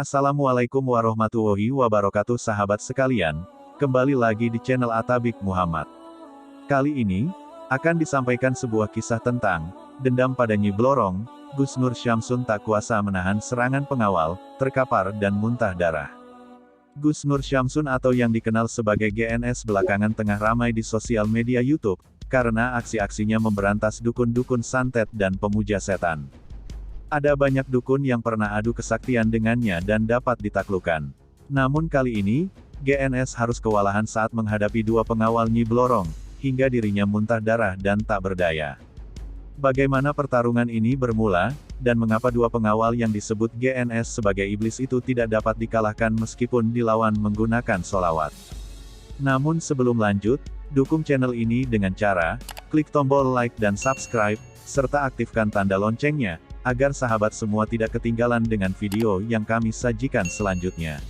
Assalamualaikum warahmatullahi wabarakatuh sahabat sekalian, kembali lagi di channel Atabik Muhammad. Kali ini, akan disampaikan sebuah kisah tentang dendam pada Nyi Blorong. Gus Nur Syamsun tak kuasa menahan serangan pengawal, terkapar dan muntah darah. Gus Nur Syamsun atau yang dikenal sebagai GNS belakangan tengah ramai di sosial media YouTube, karena aksi-aksinya memberantas dukun-dukun santet dan pemuja setan. Ada banyak dukun yang pernah adu kesaktian dengannya dan dapat ditaklukkan. Namun kali ini, GNS harus kewalahan saat menghadapi dua pengawal Nyi Blorong, hingga dirinya muntah darah dan tak berdaya. Bagaimana pertarungan ini bermula, dan mengapa dua pengawal yang disebut GNS sebagai iblis itu tidak dapat dikalahkan meskipun dilawan menggunakan solawat. Namun sebelum lanjut, dukung channel ini dengan cara, klik tombol like dan subscribe, serta aktifkan tanda loncengnya, agar sahabat semua tidak ketinggalan dengan video yang kami sajikan selanjutnya.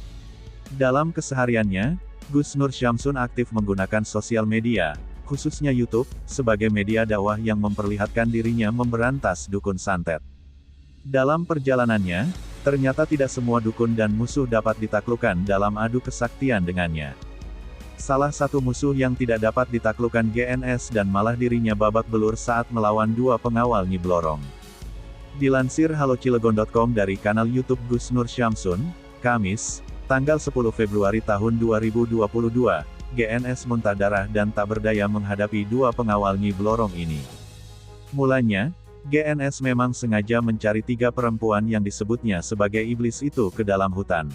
Dalam kesehariannya, Gus Nur Syamsun aktif menggunakan sosial media, khususnya YouTube, sebagai media dakwah yang memperlihatkan dirinya memberantas dukun santet. Dalam perjalanannya, ternyata tidak semua dukun dan musuh dapat ditaklukkan dalam adu kesaktian dengannya. Salah satu musuh yang tidak dapat ditaklukkan GNS dan malah dirinya babak belur saat melawan dua pengawal Nyi Blorong. Dilansir halocilegon.com dari kanal YouTube Gus Nur Syamsun, Kamis, tanggal 10 Februari tahun 2022, GNS muntah darah dan tak berdaya menghadapi dua pengawal Nyi Blorong ini. Mulanya, GNS memang sengaja mencari tiga perempuan yang disebutnya sebagai iblis itu ke dalam hutan.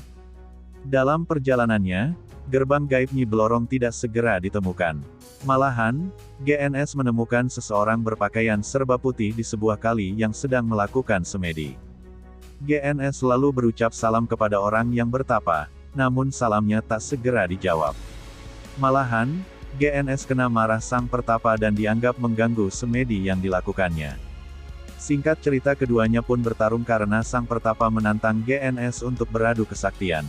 Dalam perjalanannya, gerbang gaib Nyi Blorong tidak segera ditemukan. Malahan, GNS menemukan seseorang berpakaian serba putih di sebuah kali yang sedang melakukan semedi. GNS lalu berucap salam kepada orang yang bertapa, namun salamnya tak segera dijawab. Malahan, GNS kena marah sang pertapa dan dianggap mengganggu semedi yang dilakukannya. Singkat cerita keduanya pun bertarung karena sang pertapa menantang GNS untuk beradu kesaktian.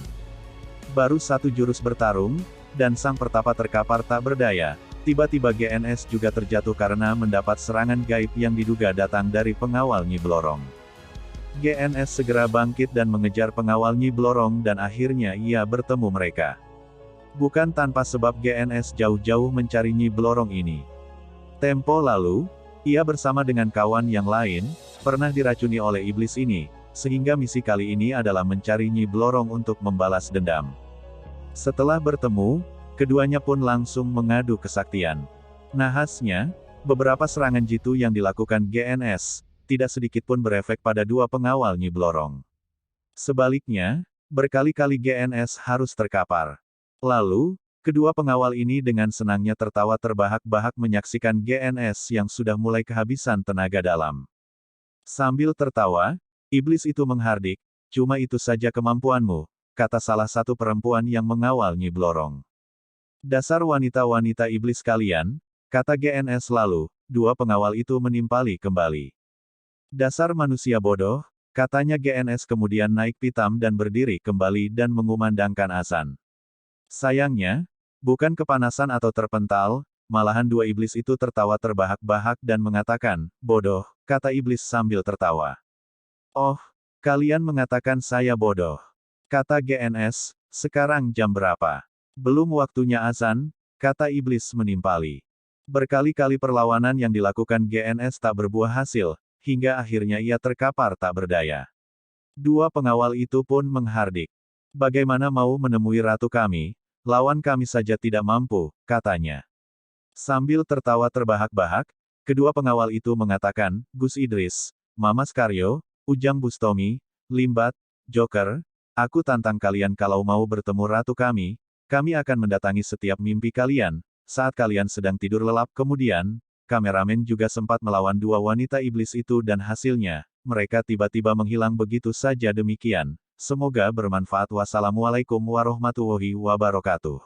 Baru satu jurus bertarung, dan sang pertapa terkapar tak berdaya. Tiba-tiba GNS juga terjatuh karena mendapat serangan gaib yang diduga datang dari pengawal Nyi Blorong. GNS segera bangkit dan mengejar pengawal Nyi Blorong dan akhirnya ia bertemu mereka. Bukan tanpa sebab GNS jauh-jauh mencari Nyi Blorong ini. Tempo lalu, ia bersama dengan kawan yang lain, pernah diracuni oleh iblis ini, sehingga misi kali ini adalah mencari Nyi Blorong untuk membalas dendam. Setelah bertemu, keduanya pun langsung mengadu kesaktian. Nahasnya, beberapa serangan jitu yang dilakukan GNS, tidak sedikit pun berefek pada dua pengawal Nyi Blorong. Sebaliknya, berkali-kali GNS harus terkapar. Lalu, kedua pengawal ini dengan senangnya tertawa terbahak-bahak menyaksikan GNS yang sudah mulai kehabisan tenaga dalam. Sambil tertawa, iblis itu menghardik, "Cuma itu saja kemampuanmu," kata salah satu perempuan yang mengawal Nyi Blorong. "Dasar wanita-wanita iblis kalian," kata GNS lalu, dua pengawal itu menimpali kembali. "Dasar manusia bodoh," katanya GNS kemudian naik pitam dan berdiri kembali dan mengumandangkan azan. Sayangnya, bukan kepanasan atau terpental, malahan dua iblis itu tertawa terbahak-bahak dan mengatakan, "Bodoh," kata iblis sambil tertawa. "Oh, kalian mengatakan saya bodoh," kata GNS, "sekarang jam berapa?" "Belum waktunya azan," kata iblis menimpali. Berkali-kali perlawanan yang dilakukan GNS tak berbuah hasil, hingga akhirnya ia terkapar tak berdaya. Dua pengawal itu pun menghardik. "Bagaimana mau menemui ratu kami? Lawan kami saja tidak mampu," katanya. Sambil tertawa terbahak-bahak, kedua pengawal itu mengatakan, "Gus Idris, Mamas Karyo, Ujang Bustomi, Limbat, Joker, aku tantang kalian kalau mau bertemu ratu kami akan mendatangi setiap mimpi kalian, saat kalian sedang tidur lelap." Kemudian, kameramen juga sempat melawan dua wanita iblis itu dan hasilnya, mereka tiba-tiba menghilang begitu saja. Demikian, semoga bermanfaat. Wassalamualaikum warahmatullahi wabarakatuh.